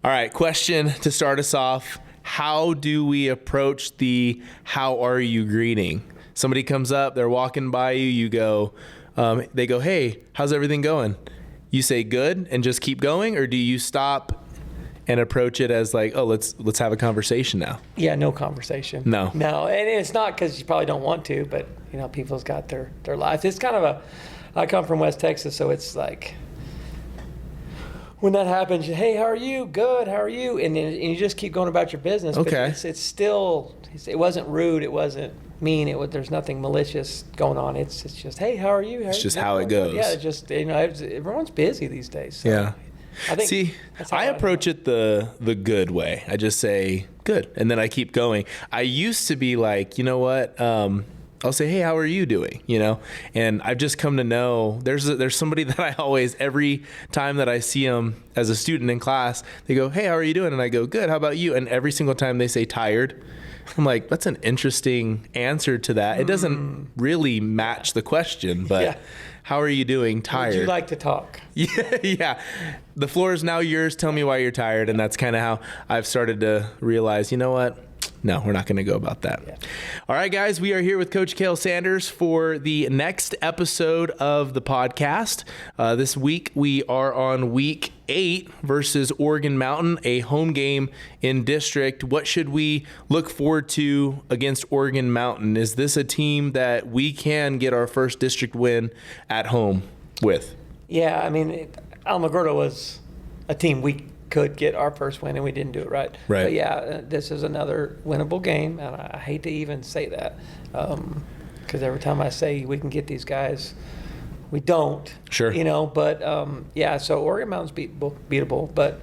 All right, question to start us off. How do we approach the "how are you" greeting? Somebody comes up, they're walking by you, you go, they go, "Hey, how's everything going?" You say good and just keep going, or do you stop and approach it as like, "Oh, let's have a conversation now"? Yeah, no conversation. No. And it's not because you probably don't want to, but people's got their lives. It's kind of I come from West Texas, so it's like, when that happens, "Hey, how are you?" "Good, how are you?" And you just keep going about your business. Okay. But it's still, it wasn't rude, it wasn't mean, there's nothing malicious going on. It's just, "Hey, how are you?" It's just how it goes. Yeah, it's just, everyone's busy these days. So Yeah. I think See, I approach it the good way. I just say good, and then I keep going. I used to be like, you know what? I'll say, "Hey, how are you doing?" And I've just come to know there's somebody that I always, every time that I see them as a student in class, they go, "Hey, how are you doing?" And I go, "Good, how about you?" And every single time they say tired, I'm like, that's an interesting answer to that. It doesn't really match the question, but Yeah. How are you doing? Tired. Would you like to talk? Yeah. The floor is now yours. Tell me why you're tired. And that's kind of how I've started to realize, you know what? No, we're not going to go about that. Yeah. All right, guys, we are here with Coach Cale Sanders for the next episode of the podcast. This week, we are on week 8 versus Oregon Mountain, a home game in district. What should we look forward to against Oregon Mountain? Is this a team that we can get our first district win at home with? Yeah, Alamogordo was a team we could get our first win, and we didn't do it right. Right. But yeah, this is another winnable game, and I hate to even say that, because every time I say we can get these guys, we don't. Sure. But yeah, so Oregon Mountain's beatable, but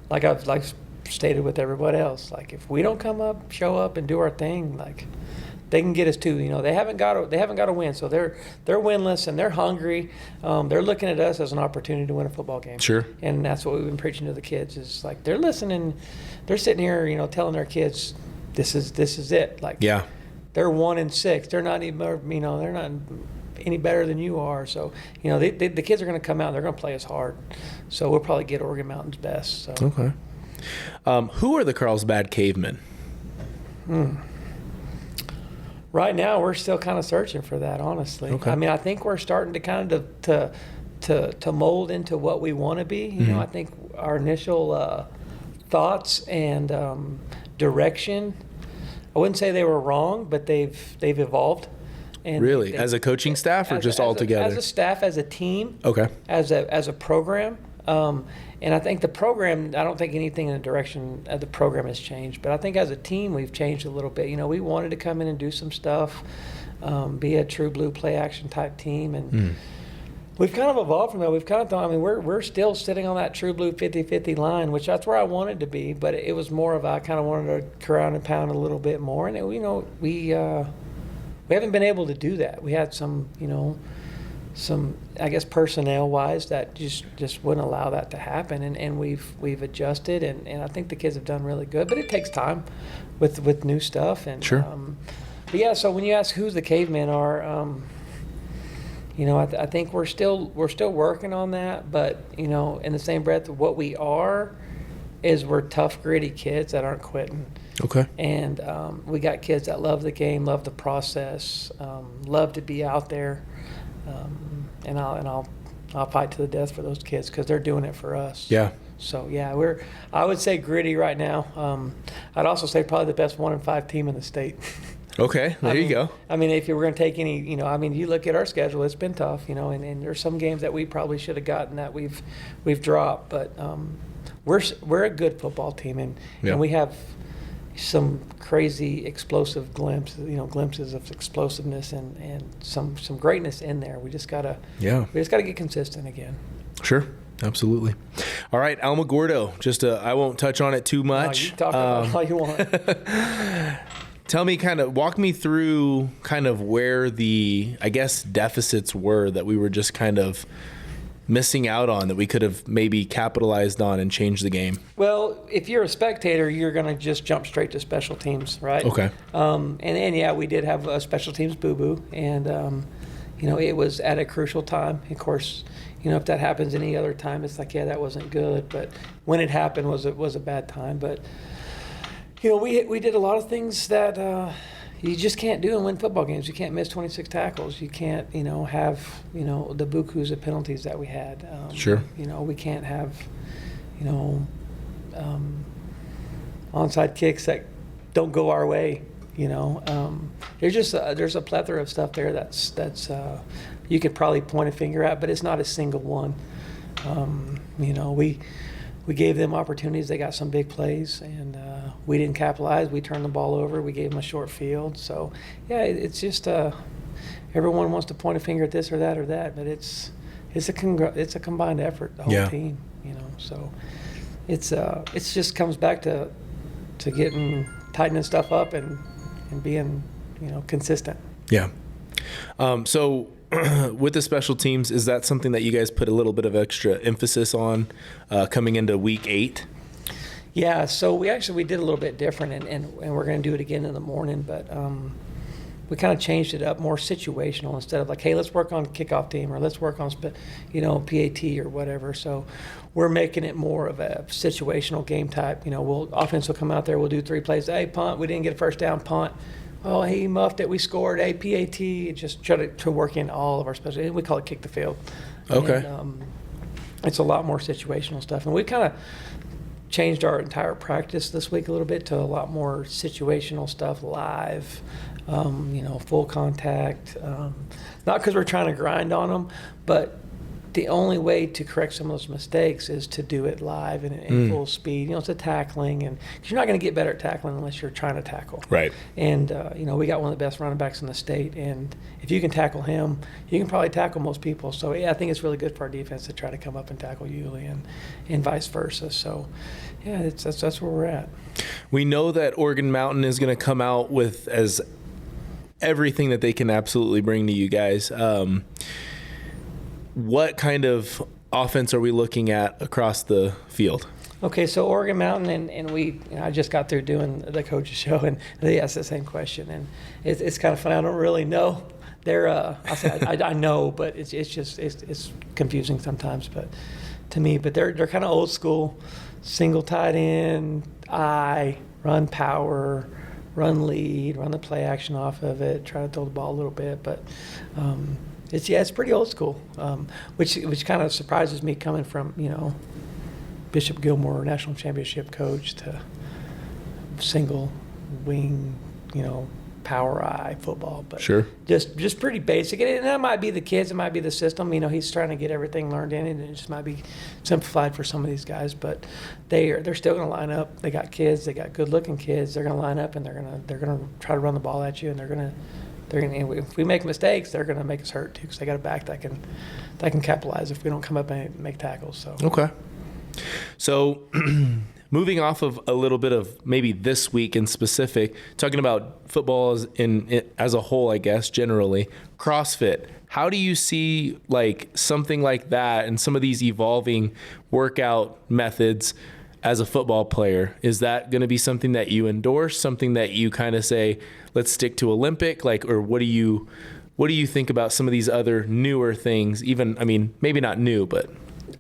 like I've stated with everybody else, like if we don't show up and do our thing, like they can get us too. They haven't got a win, so they're winless and they're hungry. They're looking at us as an opportunity to win a football game. Sure. And that's what we've been preaching to the kids. Is like they're listening, they're sitting here, telling their kids, this is it. Like, yeah, they're 1-6. They're not even, they're not any better than you are. So the kids are going to come out. They're going to play us hard. So we'll probably get Oregon Mountain's best. So. Okay. Who are the Carlsbad Cavemen? Right now, we're still kind of searching for that, honestly. Okay. I think we're starting to kind of to mold into what we want to be. I think our initial thoughts and direction, I wouldn't say they were wrong, but they've evolved. And really, as a coaching staff, or just all together? As a staff, as a team. Okay. As a program. And I think the program, I don't think anything in the direction of the program has changed, but I think as a team we've changed a little bit. We wanted to come in and do some stuff, be a true blue play action type team, and we've kind of evolved from that. We've kind of thought, we're still sitting on that true blue 50-50 line, which that's where I wanted to be, but it was more of I kind of wanted to ground and pound a little bit more, and we haven't been able to do that. We had some I guess personnel-wise that just wouldn't allow that to happen, and we've adjusted, and I think the kids have done really good, but it takes time with new stuff. And sure. But yeah, so when you ask who the Cavemen are, I think we're still working on that, but in the same breath, what we are is we're tough, gritty kids that aren't quitting. Okay. And we got kids that love the game, love the process, love to be out there. And I'll fight to the death for those kids because they're doing it for us. Yeah. So yeah, I would say gritty right now. I'd also say probably the best 1-5 team in the state. Okay, there you go. If you were going to take any, you look at our schedule, it's been tough, and there's some games that we probably should have gotten that we've dropped, but we're a good football team, and we have some crazy explosive glimpses of explosiveness and some greatness in there. We just gotta get consistent again. Sure, absolutely. All right, Alamogordo. I won't touch on it too much. You talk about all you want. Tell me, walk me through where the, I guess, deficits were that we were just kind of missing out on that we could have maybe capitalized on and changed the game. Well, if you're a spectator, you're going to just jump straight to special teams, right? Okay. And yeah, we did have a special teams boo-boo, and it was at a crucial time. Of course, if that happens any other time, it's like, yeah, that wasn't good. But when it happened, it was a bad time. But we did a lot of things that you just can't do and win football games. You can't miss 26 tackles. You can't have the bukus of penalties that we had. Sure. We can't have onside kicks that don't go our way. There's a plethora of stuff there that's you could probably point a finger at, but it's not a single one. We gave them opportunities. They got some big plays, and we didn't capitalize. We turned the ball over. We gave them a short field. So, yeah, it's just everyone wants to point a finger at this or that, but it's a combined effort, the whole team. So it's just comes back to tightening stuff up and being consistent. Yeah. So with the special teams, is that something that you guys put a little bit of extra emphasis on coming into week 8? Yeah, so we did a little bit different, and we're going to do it again in the morning, but we kind of changed it up, more situational, instead of like, hey, let's work on kickoff team, or let's work on PAT or whatever. So we're making it more of a situational game type. Offense will come out there, we'll do 3 plays. Hey, punt, we didn't get a first down, punt. Oh, he muffed it, we scored. Hey, PAT, just try to work in all of our special. We call it kick the field. Okay. And, it's a lot more situational stuff, and we kind of changed our entire practice this week a little bit to a lot more situational stuff, live, full contact. Not because we're trying to grind on them, but the only way to correct some of those mistakes is to do it live and in full speed. It's a tackling, and cause you're not going to get better at tackling unless you're trying to tackle. Right. And we got one of the best running backs in the state, and if you can tackle him, you can probably tackle most people. So yeah, I think it's really good for our defense to try to come up and tackle Yulee and vice versa. So yeah, that's where we're at. We know that Oregon Mountain is going to come out with as everything that they can absolutely bring to you guys. What kind of offense are we looking at across the field? Okay, so Oregon Mountain, and I just got through doing the coaches show, and they asked the same question, and it's kind of funny. I don't really know. I know, but it's confusing sometimes, but to me, but they're kind of old school, single tight end, run power, run lead, run the play action off of it, try to throw the ball a little bit, but. It's pretty old school, which kind of surprises me coming from Bishop Gilmore, national championship coach, to single wing, power football. But sure, just pretty basic. And that might be the kids, it might be the system. He's trying to get everything learned in, and it just might be simplified for some of these guys. But they're still going to line up. They got kids, they got good looking kids. They're going to line up, and they're going to try to run the ball at you, and they're going to. If we make mistakes, they're going to make us hurt too, because they got a back that can capitalize if we don't come up and make tackles. So okay. So moving off of a little bit of maybe this week in specific, talking about football as a whole, I guess generally, CrossFit. How do you see like something like that and some of these evolving workout methods as a football player? Is that going to be something that you endorse, something that you kind of say, let's stick to Olympic, or what do you think about some of these other newer things? Even, maybe not new, but.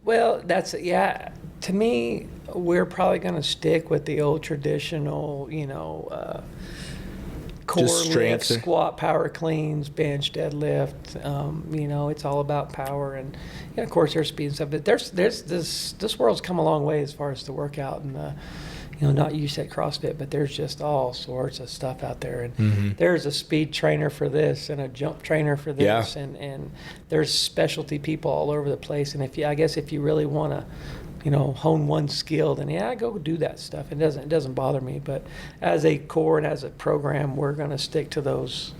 Well, to me, we're probably going to stick with the old traditional, core lift, squat, power cleans, bench, deadlift. It's all about power, and of course there's speed and stuff. But there's this world's come a long way as far as the workout, and not you said CrossFit, but there's just all sorts of stuff out there, and there's a speed trainer for this and a jump trainer for this, and there's specialty people all over the place. And if you really want to hone one skill, then go do that stuff. It doesn't bother me. But as a core and as a program, we're going to stick to those.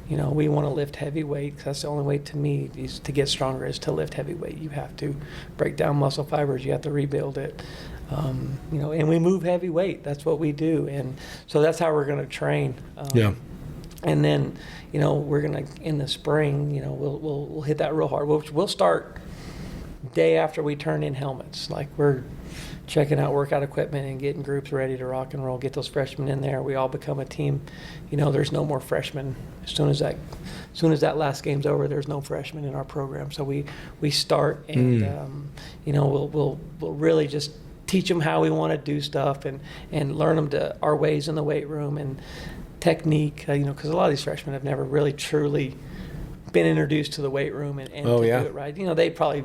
We want to lift heavy weight, because that's the only way to me is to get stronger, is to lift heavy weight. You have to break down muscle fibers. You have to rebuild it. And we move heavy weight. That's what we do. And so that's how we're going to train. And then, we're going to, in the spring, we'll hit that real hard. We'll start day after we turn in helmets, like we're checking out workout equipment and getting groups ready to rock and roll, get those freshmen in there. We all become a team. There's no more freshmen. As soon as that last game's over, there's no freshmen in our program. So we start and we'll really just teach them how we want to do stuff and learn them to our ways in the weight room and technique. Because a lot of these freshmen have never really truly been introduced to the weight room and do it right. They probably.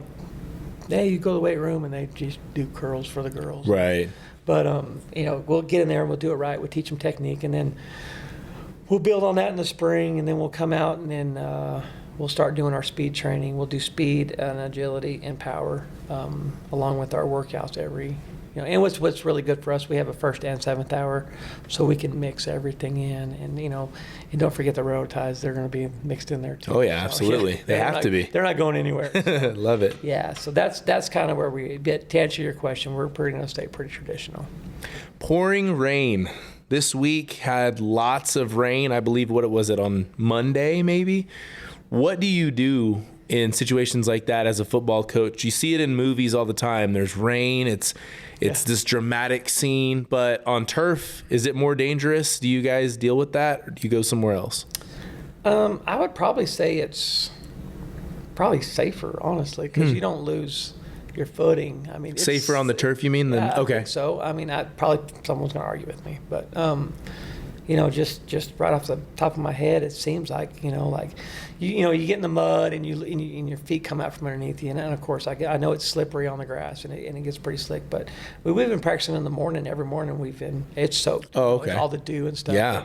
You go to the weight room and they just do curls for the girls. Right. But, we'll get in there and we'll do it right. We'll teach them technique, and then we'll build on that in the spring, and then we'll come out and then we'll start doing our speed training. We'll do speed and agility and power along with our workouts and what's really good for us, we have a first and seventh hour, so we can mix everything in, and don't forget the railroad ties. They're going to be mixed in there too. Oh yeah, absolutely. They have to be. They're not going anywhere. Love it. Yeah, so that's kind of where we get. To answer your question, we're going to stay pretty traditional. Pouring rain. This week had lots of rain. I believe on Monday maybe. What do you do in situations like that as a football coach? You see it in movies all the time. There's rain. It's this dramatic scene, but on turf, is it more dangerous? Do you guys deal with that, or do you go somewhere else? I would probably say it's probably safer, honestly, because you don't lose your footing. I mean, it's safer on the turf, you mean? I Okay. think so. I mean, someone's going to argue with me, but just right off the top of my head, it seems like you get in the mud and your feet come out from underneath you, and of course I know it's slippery on the grass and it gets pretty slick. But we've been practicing in the morning. Every morning it's soaked. Oh, okay. All the dew and stuff. Yeah.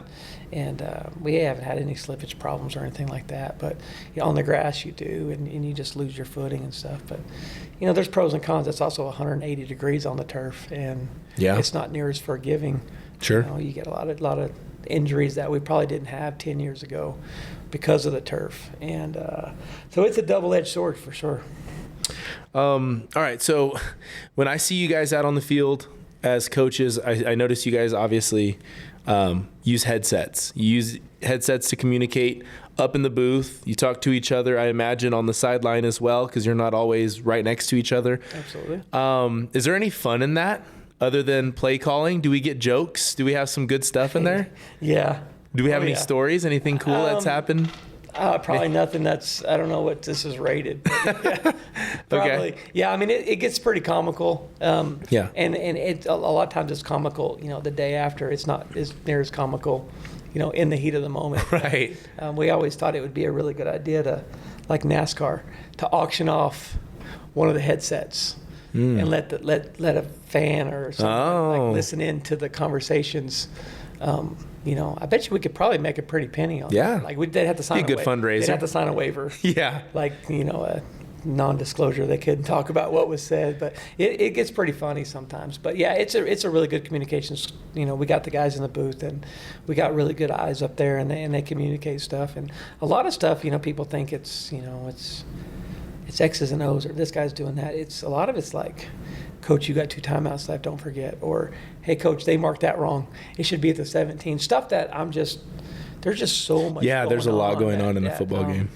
And we haven't had any slippage problems or anything like that. But on the grass you do, and you just lose your footing and stuff. But there's pros and cons. It's also 180 degrees on the turf, and it's not near as forgiving. Sure. You get a lot of injuries that we probably didn't have 10 years ago because of the turf. And so it's a double-edged sword for sure. All right, so when I see you guys out on the field as coaches, I notice you guys obviously use headsets. You use headsets to communicate up in the booth. You talk to each other, I imagine, on the sideline as well, because you're not always right next to each other. Absolutely. Is there any fun in that? Other than play calling, do we get jokes? Do we have some good stuff in there? Yeah. Do we have any stories? Anything cool that's happened? Probably nothing I don't know what this is rated. But yeah, probably. Okay. Yeah, I mean, it gets pretty comical. Yeah. And it, a lot of times it's comical, the day after. It's not as near as comical, in the heat of the moment. Right. We always thought it would be a really good idea to, like NASCAR, to auction off one of the headsets. And let a fan or something listen in to the conversations. I bet you we could probably make a pretty penny on that. Like they'd have to sign a good fundraiser. They'd have to sign a waiver. Yeah. Like, a non-disclosure. They couldn't talk about what was said, but it gets pretty funny sometimes. But yeah, it's a really good communications. We got the guys in the booth, and we got really good eyes up there, and they communicate stuff. And a lot of stuff, people think it's X's and O's, or this guy's doing that. A lot of it's like, Coach, you got 2 timeouts left, don't forget. Or, hey, Coach, they marked that wrong. It should be at the 17. Stuff that there's just so much going on. Yeah, there's a lot going on in a football game.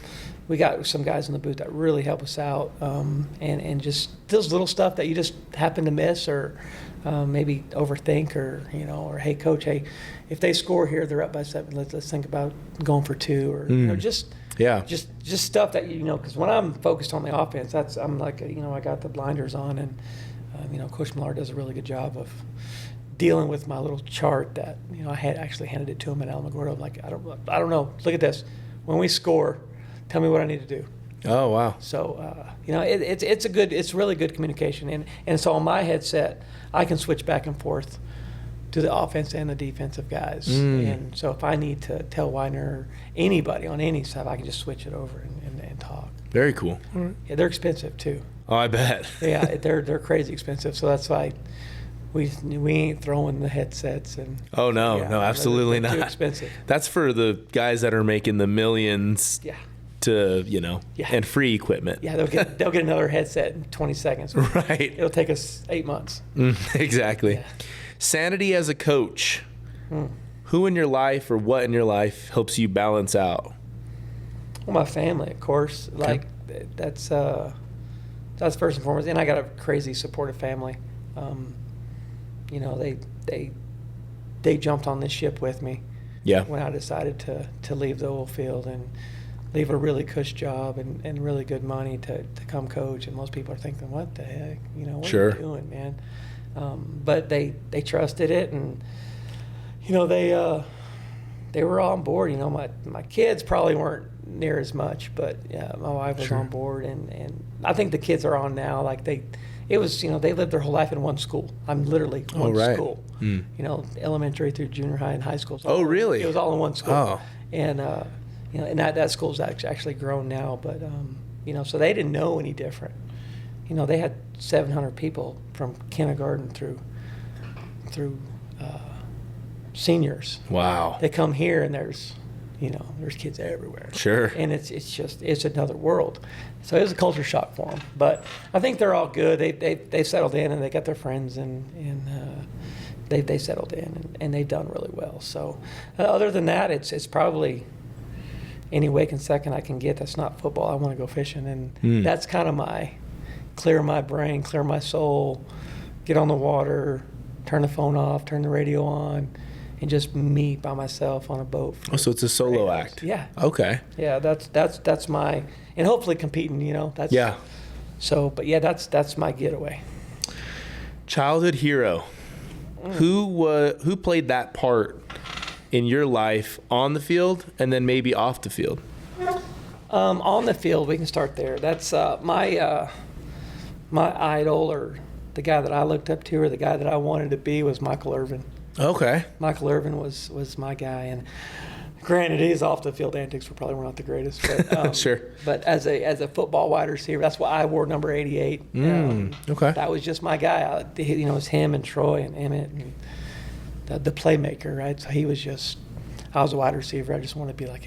We got some guys in the booth that really help us out, and just those little stuff that you just happen to miss or maybe overthink, or hey, Coach, if they score here, they're up by 7. Let's think about going for 2, or just stuff that because when I'm focused on the offense, I'm like I got the blinders on, and Coach Millard does a really good job of dealing with my little chart that I had actually handed it to him at Alamogordo. I'm like, I don't know. Look at this. When we score, tell me what I need to do. Oh wow. So it's really good communication, and so on my headset I can switch back and forth to the offense and the defensive guys. And so if I need to tell Weiner or anybody on any side, I can just switch it over and talk. Very cool. All right. Yeah, they're expensive too. Oh, I bet. Yeah, they're crazy expensive. So that's why we ain't throwing the headsets and. Oh no, absolutely they're not. Too expensive. That's for the guys that are making the millions. Yeah. To and free equipment. Yeah, they'll get another headset in 20 seconds. Right. It'll take us 8 months. Exactly. Yeah. Sanity as a coach. Who in your life or what in your life helps you balance out? Well, my family, of course. Like that's that's first and foremost. And I got a crazy supportive family. You know, they jumped on this ship with me. Yeah. When I decided to leave the oil field and leave a really cush job and really good money to come coach. And most people are thinking, what the heck? You know, what are you doing, man? But they trusted it, and, you know, they were on board. You know, my kids probably weren't near as much, but yeah, my wife was on board, and I think the kids are on now. Like it was, you know, they lived their whole life in one school. I'm literally one school. You know, elementary through junior high and high school. Oh, really? It was all in one school. Oh. And you know, and that school's actually grown now, but you know, so they didn't know any different. You know, they had 700 people from kindergarten through seniors. Wow. They come here, and there's kids everywhere. Sure. And it's another world. So it was a culture shock for them. But I think they're all good. They settled in, and they got their friends, and they settled in, and they've done really well. So other than that, it's probably any waking second I can get that's not football, I want to go fishing. And that's kind of my clear my brain, clear my soul, get on the water, turn the phone off, turn the radio on, and just me by myself on a boat. Oh, so it's a solo act. Yeah. Okay. Yeah, that's my, and hopefully competing, you know. That's, yeah. So, but yeah, that's my getaway. Childhood hero. Who played that part in your life on the field and then maybe off the field? On the field, we can start there. That's my idol, or the guy that I looked up to, or the guy that I wanted to be, was Michael Irvin. Okay. Michael Irvin was my guy, and granted, his off the field antics were probably not the greatest, but sure. But as a football wide receiver, that's why I wore number 88. Okay. That was just my guy. You know, it was him and Troy and Emmett and the playmaker, right? So he was just, I was a wide receiver. I just wanted to be like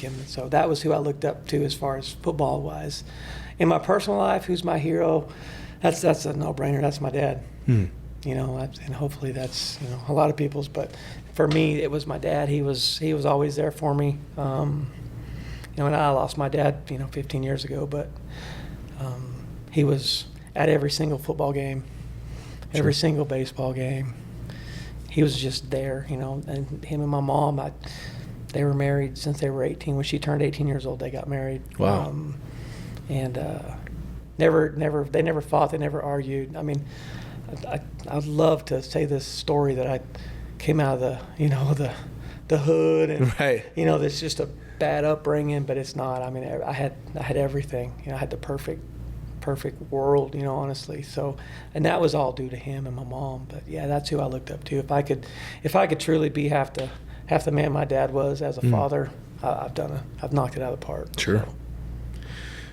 him. So that was who I looked up to as far as football wise. In my personal life, who's my hero? That's a no-brainer. That's my dad. You know, and hopefully that's, you know, a lot of people's, but for me, it was my dad. He was always there for me. You know, and I lost my dad, you know, 15 years ago, but he was at every single football game, every single baseball game. He was just there, you know, and him and my mom, they were married since they were 18. When she turned 18 years old, they got married. Wow. And they never fought, they never argued. I mean, I'd love to say this story that I came out of the hood, and right. You know, that's just a bad upbringing, but it's not. I mean, I had everything. You know, I had the perfect world, you know, honestly. So, and that was all due to him and my mom. But yeah, that's who I looked up to. If I could truly be half the man my dad was as a father, I've knocked it out of the park. Sure.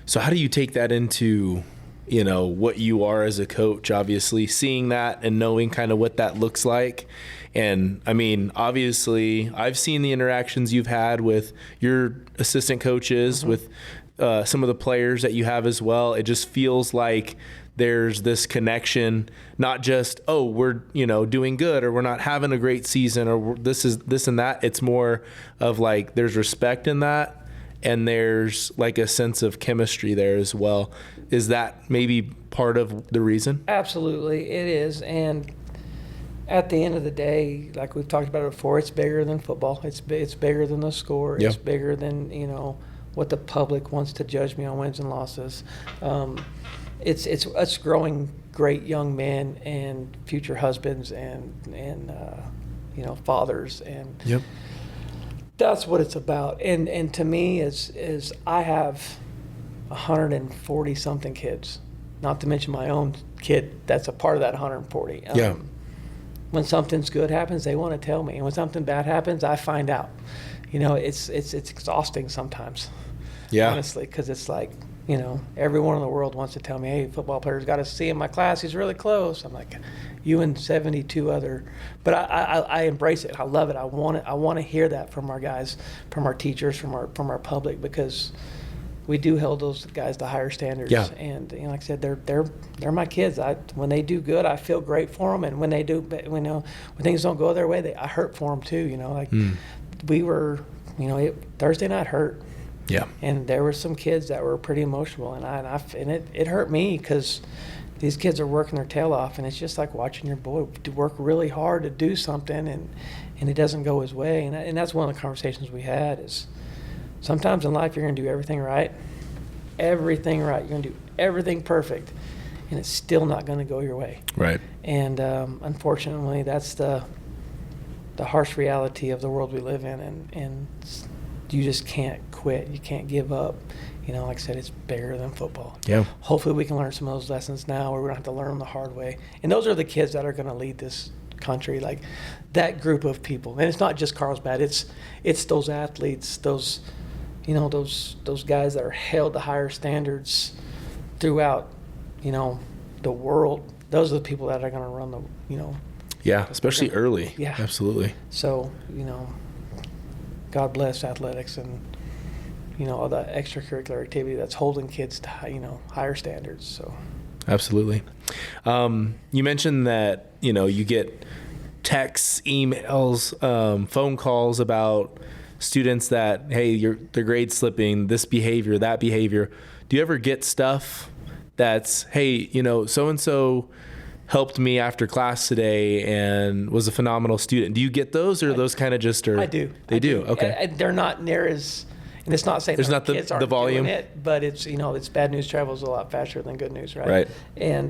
So how do you take that into, you know, what you are as a coach, obviously seeing that and knowing kind of what that looks like? And I mean, obviously I've seen the interactions you've had with your assistant coaches, with some of the players that you have as well. It just feels like there's this connection, not just, oh, we're, you know, doing good, or we're not having a great season, or this and that. It's more of like, there's respect in that, and there's like a sense of chemistry there as well. Is that maybe part of the reason? Absolutely, it is. And at the end of the day, like we've talked about it before, it's bigger than football. It's bigger than the score. Yep. It's bigger than, you know, what the public wants to judge me on wins and losses. It's growing great young men and future husbands and you know, fathers, and yep. That's what it's about. And to me, is I have 140 something kids, not to mention my own kid that's a part of that 140. Yeah. When something's good happens, they want to tell me, and when something bad happens, I find out. You know, it's exhausting sometimes. Yeah. Honestly, because it's like, you know, everyone in the world wants to tell me, hey, football player's got a C in my class. He's really close. I'm like, you and 72 other. But I embrace it. I love it. I want to hear that from our guys, from our teachers, from our public, because we do hold those guys to higher standards. Yeah. And you know, like I said, they're my kids. When they do good, I feel great for them. And when they do, when things don't go their way, I hurt for them too. You know, like we were, you know, Thursday night hurt. Yeah. And there were some kids that were pretty emotional, and it hurt me because these kids are working their tail off, and it's just like watching your boy work really hard to do something, and it doesn't go his way. And that's one of the conversations we had is sometimes in life you're going to do everything right. Everything right. You're going to do everything perfect, and it's still not going to go your way. Right. And unfortunately, that's the harsh reality of the world we live in, and you just can't quit. You can't give up. You know, like I said, it's bigger than football. Yeah. Hopefully we can learn some of those lessons now where we don't have to learn them the hard way. And those are the kids that are going to lead this country, like that group of people. And it's not just Carlsbad. It's those athletes, those guys that are held to higher standards throughout, the world. Those are the people that are going to run the. Yeah, especially early. Yeah. Absolutely. So, God bless athletics and, all the extracurricular activity that's holding kids to, higher standards. So. Absolutely. You mentioned that, you get texts, emails, phone calls about students that, hey, their grade's slipping, this behavior, that behavior. Do you ever get stuff that's, hey, so-and-so helped me after class today and was a phenomenal student? Do you get those, or those kind of just are? I do. They do. Okay. They're not near as, and it's not saying there's not kids the aren't volume, doing it, but it's it's bad news travels a lot faster than good news, right? Right. And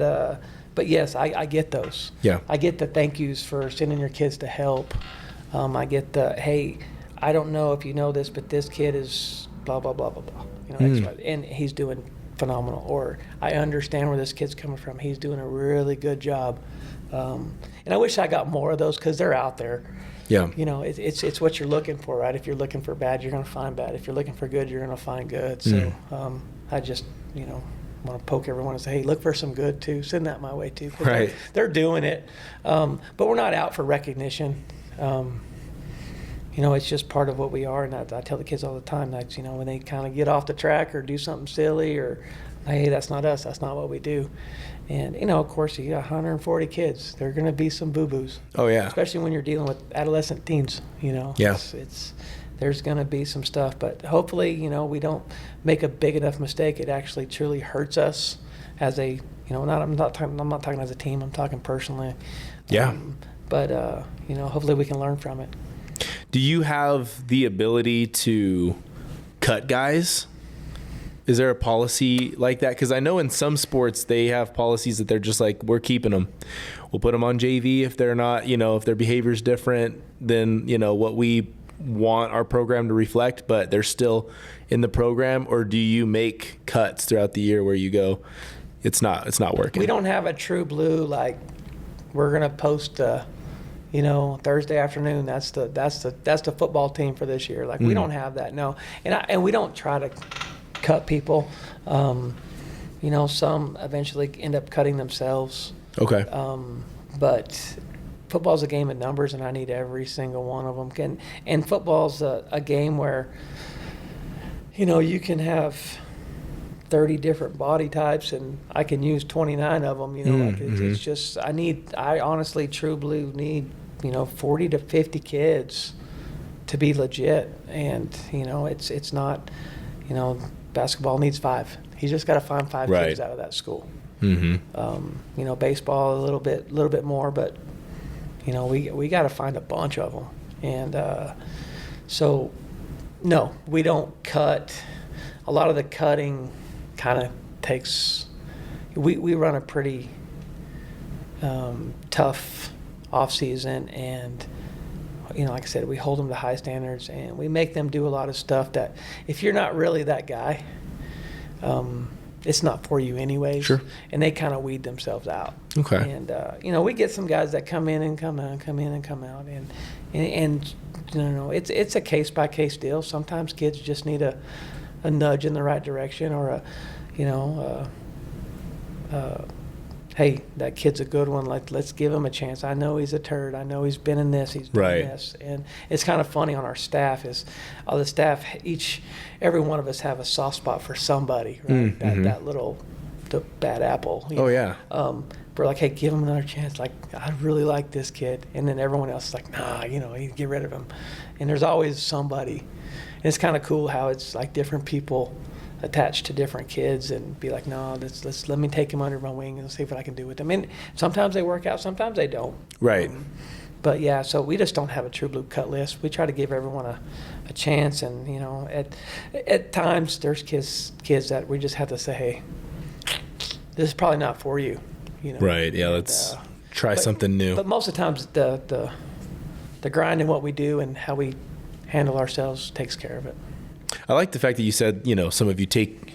but yes, I get those. Yeah. I get the thank yous for sending your kids to help. I get the, hey, I don't know if you know this, but this kid is blah blah blah blah blah. And he's doing phenomenal. Or I understand where this kid's coming from. He's doing a really good job. And I wish I got more of those because they're out there. Yeah. It's what you're looking for, right? If you're looking for bad, you're going to find bad. If you're looking for good, you're going to find good. So I just, want to poke everyone and say, hey, look for some good too. Send that my way too. Right. They're doing it. But we're not out for recognition. It's just part of what we are. And I tell the kids all the time that, when they kind of get off the track or do something silly or, hey, that's not us. That's not what we do. And, of course, you got 140 kids. There are going to be some boo-boos. Oh, yeah. Especially when you're dealing with adolescent teens, Yeah. There's going to be some stuff. But hopefully, we don't make a big enough mistake. It actually truly hurts us as a, I'm not talking as a team. I'm talking personally. Yeah. But hopefully we can learn from it. Do you have the ability to cut guys? Is there a policy like that? Because I know in some sports they have policies that they're just like, we're keeping them. We'll put them on JV if they're not, if their behavior is different than, what we want our program to reflect, but they're still in the program. Or do you make cuts throughout the year where you go, it's not working? We don't have a true blue, like we're going to post Thursday afternoon, that's the football team for this year. Like we don't have that, no. And we don't try to cut people. Some eventually end up cutting themselves. Okay. But football's a game of numbers, and I need every single one of them. And football's a game where, you can have 30 different body types, and I can use 29 of them. It's just I honestly, true blue, need 40 to 50 kids to be legit, and it's not, basketball needs 5. He's just got to find 5 right. kids out of that school. Mm-hmm. Baseball a little bit more, but we got to find a bunch of them, and so no, we don't cut. A lot of the cutting kind of takes. We run a pretty tough off season, and like I said, we hold them to high standards, and we make them do a lot of stuff that if you're not really that guy, it's not for you anyways. Sure. And they kind of weed themselves out. Okay. And we get some guys that come in and come out, and it's a case by case deal. Sometimes kids just need a nudge in the right direction, or hey, that kid's a good one. Let's give him a chance. I know he's a turd. I know he's been in this. He's done right. this. And it's kind of funny on our staff is all the staff, every one of us have a soft spot for somebody, right? The bad apple. Oh, yeah. We're like, hey, give him another chance. Like, I really like this kid. And then everyone else is like, nah, you get rid of him. And there's always somebody. it's kind of cool how it's like different people attached to different kids and be like, no, let me take him under my wing and see what I can do with them. And sometimes they work out, sometimes they don't. Right. But yeah, so we just don't have a true blue cut list. We try to give everyone a chance, and at times there's kids that we just have to say, hey, this is probably not for you. Right. Yeah. Let's try something new. But most of the times the grind and what we do and how we handle ourselves takes care of it. I like the fact that you said, some of you take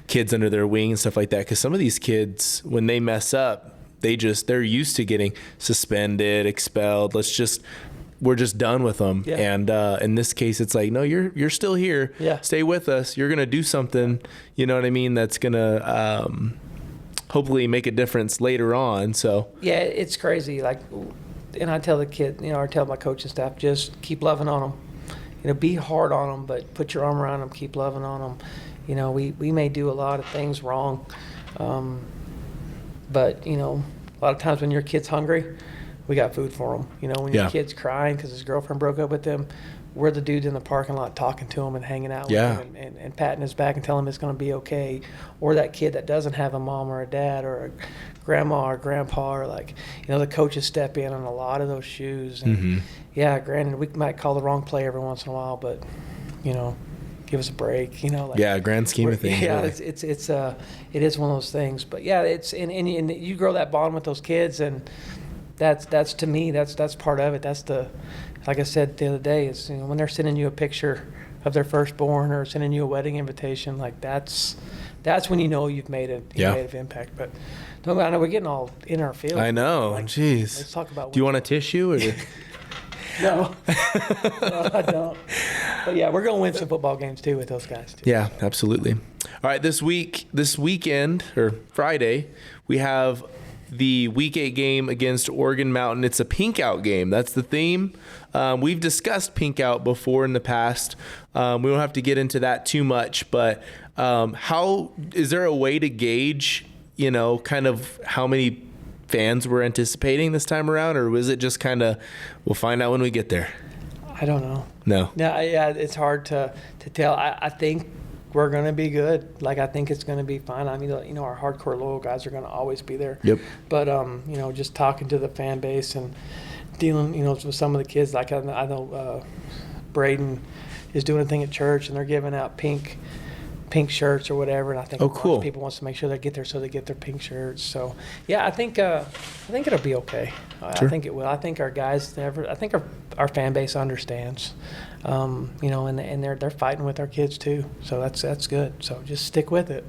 kids under their wing and stuff like that, because some of these kids, when they mess up, they're used to getting suspended, expelled. We're just done with them. Yeah. And in this case, it's like, no, you're still here. Yeah. Stay with us. You're going to do something, you know what I mean, that's going to hopefully make a difference later on. So yeah, it's crazy. And I tell the kid, I tell my coaching staff, just keep loving on them. Be hard on them, but put your arm around them, keep loving on them. We may do a lot of things wrong. But, a lot of times when your kid's hungry, we got food for them. When your kid's crying because his girlfriend broke up with him, we're the dude in the parking lot talking to him and hanging out with him and patting his back and telling him it's going to be okay. Or that kid that doesn't have a mom or a dad or a grandma or grandpa, or the coaches step in on a lot of those shoes. And yeah, granted, we might call the wrong play every once in a while, but, give us a break, grand scheme of things. Yeah, really. it is one of those things. But yeah, it's and you grow that bond with those kids, and that's to me that's part of it. That's like I said the other day, is when they're sending you a picture of their firstborn or sending you a wedding invitation, that's when you've made an impact. But I know we're getting all in our field. I know. Jeez. Let's talk about. Do you want a tissue? Or No, I don't. But yeah, we're going to win some football games too with those guys too. Yeah, absolutely. All right, this weekend or Friday, we have the Week 8 game against Oregon Mountain. It's a pink out game. That's the theme. We've discussed pink out before in the past. We don't have to get into that too much, but how is there a way to gauge, kind of how many fans we're anticipating this time around, or was it just kind of we'll find out when we get there? I don't know. No. Yeah, it's hard to tell. I think we're going to be good. I think it's going to be fine. I mean, our hardcore loyal guys are going to always be there. Yep. But just talking to the fan base and dealing, with some of the kids, I know Braden is doing a thing at church and they're giving out pink shirts or whatever, and I think cool. People wants to make sure they get there, so they get their pink shirts. So yeah, I think it'll be okay. Sure. I think it will. I think our guys, I think our fan base understands, and they're fighting with our kids too. So that's good. So just stick with it.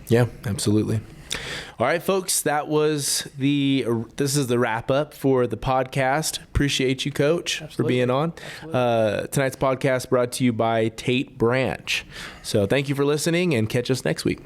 Yeah, absolutely. All right, folks, this is the wrap up for the podcast. Appreciate you, Coach, for being on. Tonight's podcast brought to you by Tate Branch. So thank you for listening, and catch us next week.